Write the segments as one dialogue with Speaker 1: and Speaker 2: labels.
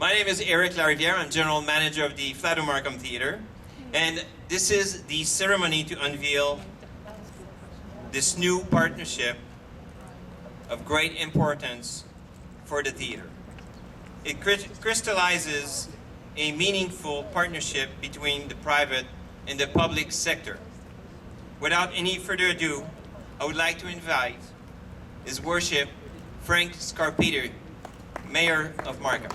Speaker 1: My name is Eric Lariviere. I'm General Manager of the Flato Markham Theater. And this is the ceremony to unveil this new partnership of great importance for the theater. It crystallizes a meaningful partnership between the private and the public sector. Without any further ado, I would like to invite His Worship Frank Scarpeter, Mayor of Markham.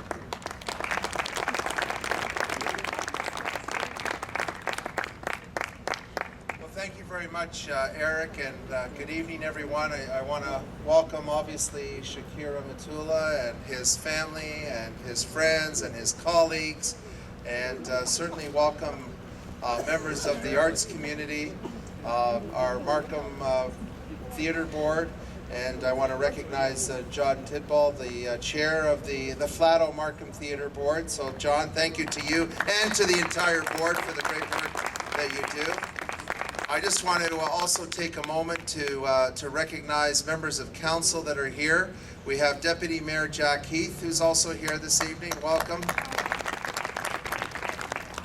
Speaker 2: Well, thank you very much, Eric, and good evening, everyone. I want to welcome, obviously, Shakira Matula and his family and his friends and his colleagues, and certainly welcome members of the arts community, our Markham Theater Board, and I want to recognize John Tidball, the chair of the Flato Markham Theater Board. So, John, thank you to you and to the entire board for the great work that you do. I just want to also take a moment to recognize members of council that are here. We have Deputy Mayor Jack Heath, who's also here this evening. Welcome.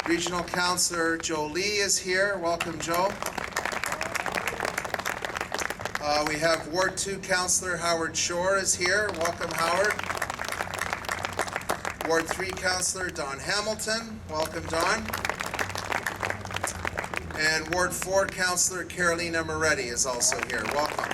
Speaker 2: Regional Councillor Joe Lee is here. Welcome, Joe. We have Ward 2 Councillor Howard Shore is here. Welcome, Howard. Ward 3 Councillor Don Hamilton. Welcome, Don. And Ward 4 Councillor Carolina Moretti is also here. Welcome.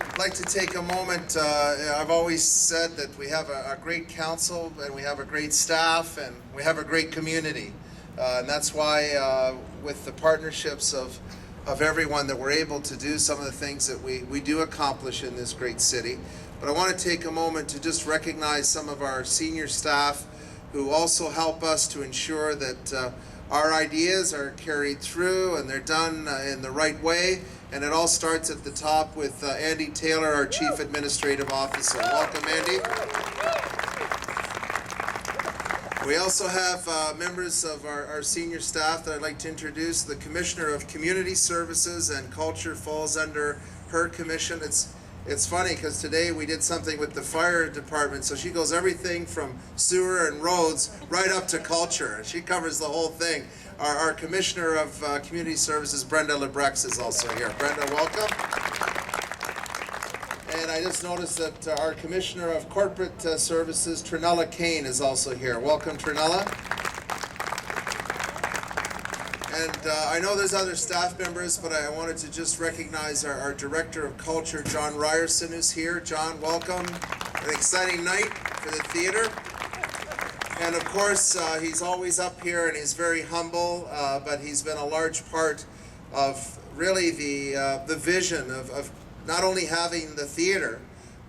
Speaker 2: I'd like to take a moment. I've always said that we have a great council, and we have a great staff, and we have a great community. And that's why with the partnerships of everyone that we're able to do some of the things that we do accomplish in this great city. But I want to take a moment to just recognize some of our senior staff who also help us to ensure that our ideas are carried through and they're done in the right way. And it all starts at the top with Andy Taylor, our Chief Administrative Officer. Welcome, Andy. We also have members of our senior staff that I'd like to introduce. The Commissioner of Community Services and Culture falls under her commission. It's funny because today we did something with the fire department, so she goes everything from sewer and roads right up to culture. She covers the whole thing. Our Commissioner of Community Services, Brenda Lebrex, is also here. Brenda, welcome. And I just noticed that our Commissioner of Corporate Services, Trinella Kane, is also here. Welcome, Trinella. And I know there's other staff members, but I wanted to just recognize our Director of Culture, John Ryerson, who's here. John, welcome. An exciting night for the theater. And of course, he's always up here and he's very humble, but he's been a large part of really the vision of not only having the theater,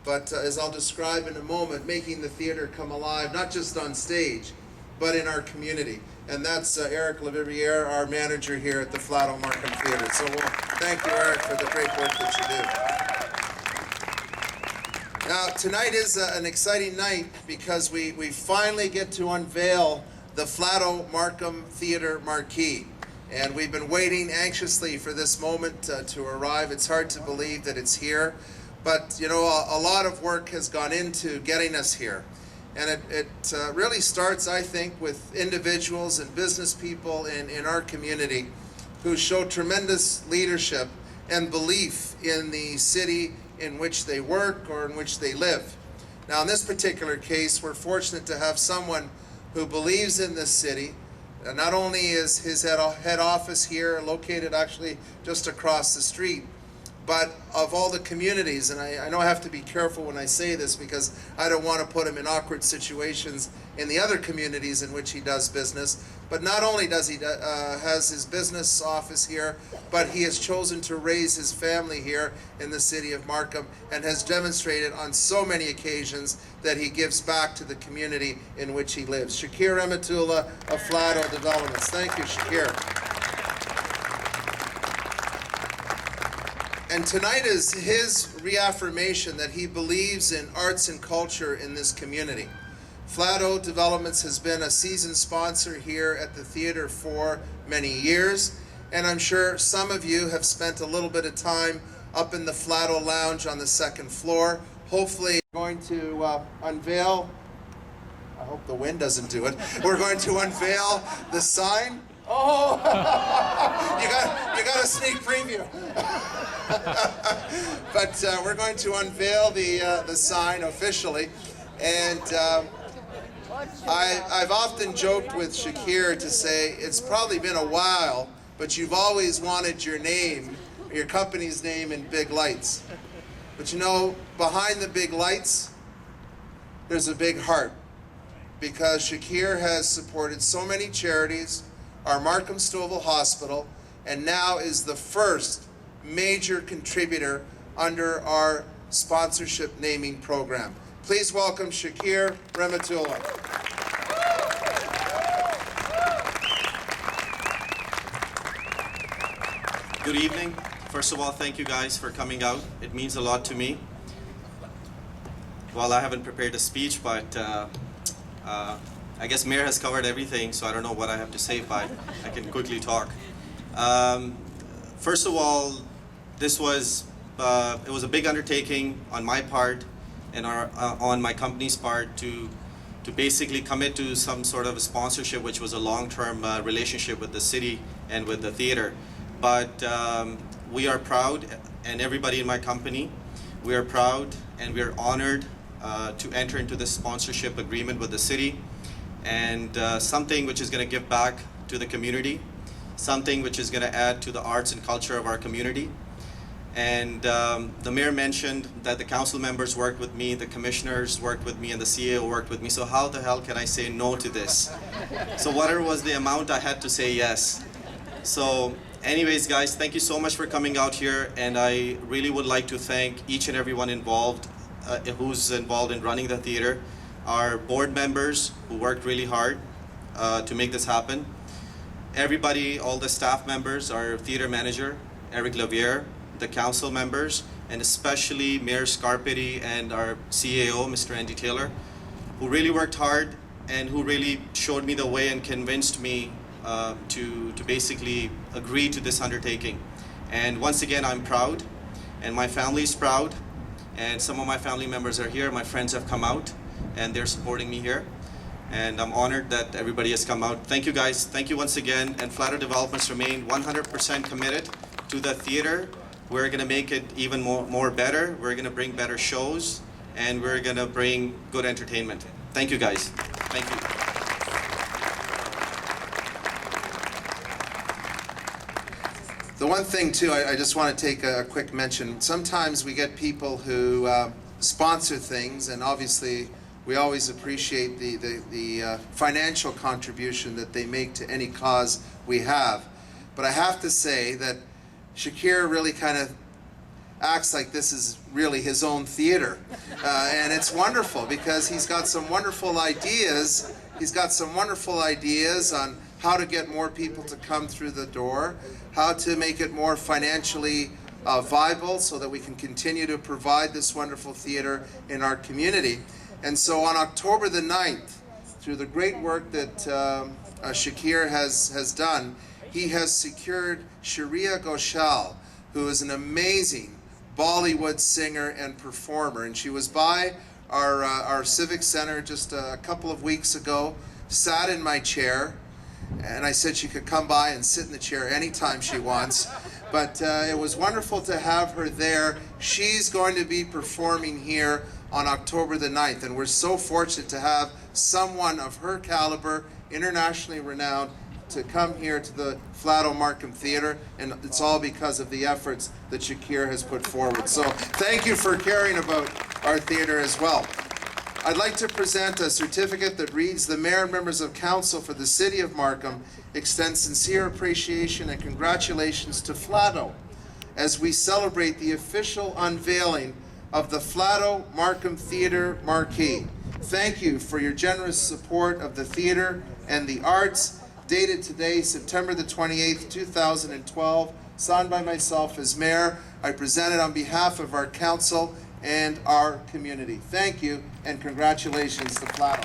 Speaker 2: but as I'll describe in a moment, making the theater come alive, not just on stage, but in our community. And that's Eric Lariviere, our manager here at the Flato Markham Theater. So thank you, Eric, for the great work that you do. Now, tonight is an exciting night because we finally get to unveil the Flato Markham Theater marquee. And we've been waiting anxiously for this moment to arrive. It's hard to believe that it's here. But, you know, a lot of work has gone into getting us here. And it really starts, I think, with individuals and business people in our community who show tremendous leadership and belief in the city in which they work or in which they live. Now, in this particular case, we're fortunate to have someone who believes in this city. Not only is his head office here, located actually just across the street, but of all the communities, and I know I have to be careful when I say this because I don't want to put him in awkward situations in the other communities in which he does business. But not only does he has his business office here, but he has chosen to raise his family here in the city of Markham and has demonstrated on so many occasions that he gives back to the community in which he lives. Shakira Matula of Flato Developments. Thank you, Shakira. And tonight is his reaffirmation that he believes in arts and culture in this community. Flato Developments has been a seasoned sponsor here at the theater for many years, and I'm sure some of you have spent a little bit of time up in the Flato Lounge on the second floor. Hopefully, we're going to unveil I hope the wind doesn't do it. We're going to unveil the sign. Oh, you got a sneak preview. But we're going to unveil the sign officially, and I've often joked with Shakir to say it's probably been a while, but you've always wanted your name, your company's name, in big lights. But you know, behind the big lights, there's a big heart, because Shakir has supported so many charities, our Markham Stouffville Hospital, and now is the first major contributor under our sponsorship naming program. Please welcome Shakir Rahmatullah.
Speaker 3: Good evening. First of all, thank you guys for coming out. It means a lot to me. Well, I haven't prepared a speech, but I guess Mayor has covered everything, so I don't know what I have to say, but I can quickly talk. First of all, this was it was a big undertaking on my part and on my company's part to basically commit to some sort of a sponsorship, which was a long-term relationship with the city and with the theater. But we are proud, and everybody in my company, we are proud and we are honored to enter into this sponsorship agreement with the city, and something which is going to give back to the community, something which is going to add to the arts and culture of our community. And the mayor mentioned that the council members worked with me, the commissioners worked with me, and the CEO worked with me. So how the hell can I say no to this? So whatever was the amount, I had to say yes. So anyways, guys, thank you so much for coming out here. And I really would like to thank each and everyone involved, who's involved in running the theater, our board members who worked really hard to make this happen. Everybody, all the staff members, our theater manager, Eric Lavier, the council members, and especially Mayor Scarpetti and our CAO, Mr. Andy Taylor, who really worked hard and who really showed me the way and convinced me to basically agree to this undertaking. And once again, I'm proud, and my family is proud, and some of my family members are here. My friends have come out, and they're supporting me here. And I'm honored that everybody has come out. Thank you guys, thank you once again, and Flato Developments remain 100% committed to the theater. We're gonna make it even more better. We're gonna bring better shows, and we're gonna bring good entertainment. Thank you guys, thank you.
Speaker 2: The one thing too, I just want to take a quick mention. Sometimes we get people who sponsor things, and obviously we always appreciate the financial contribution that they make to any cause we have. But I have to say that Shakir really kind of acts like this is really his own theater. And it's wonderful because he's got some wonderful ideas. He's got some wonderful ideas on how to get more people to come through the door, how to make it more financially viable so that we can continue to provide this wonderful theater in our community. And so on October the 9th, through the great work that Shakir has done, he has secured Shreya Ghoshal, who is an amazing Bollywood singer and performer. And she was by our Civic Center just a couple of weeks ago, sat in my chair, and I said she could come by and sit in the chair anytime she wants. But it was wonderful to have her there. She's going to be performing here on October the 9th, and we're so fortunate to have someone of her caliber, internationally renowned, to come here to the Flato Markham Theater, and it's all because of the efforts that Shakir has put forward. So thank you for caring about our theater as well. I'd like to present a certificate that reads, "The Mayor and members of Council for the City of Markham extend sincere appreciation and congratulations to Flato as we celebrate the official unveiling of the Flato Markham Theater Marquee. Thank you for your generous support of the theater and the arts. Dated today, September the 28th, 2012, signed by myself as mayor. I present it on behalf of our council and our community. Thank you, and congratulations to Flato."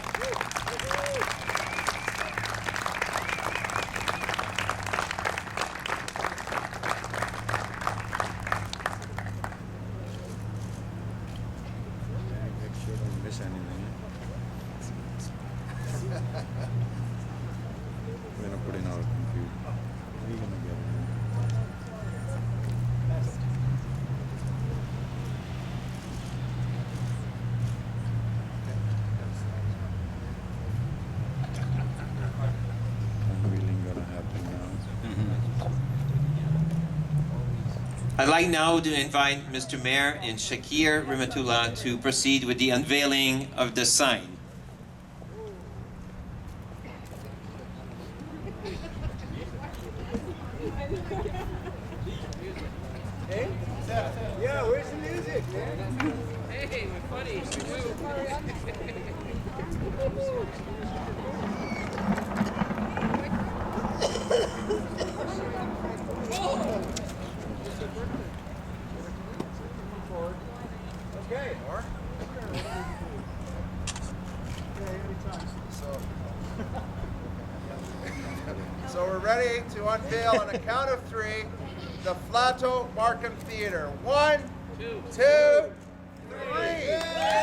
Speaker 1: I'd like now to invite Mr. Mayor and Shakir Rimatullah to proceed with the unveiling of the sign.
Speaker 4: Yeah, where's the music, man?
Speaker 5: Hey, we're funny.
Speaker 4: Okay.
Speaker 2: So we're ready to unveil on a count of 3 the Flato Markham Theater. 1, 2, 3.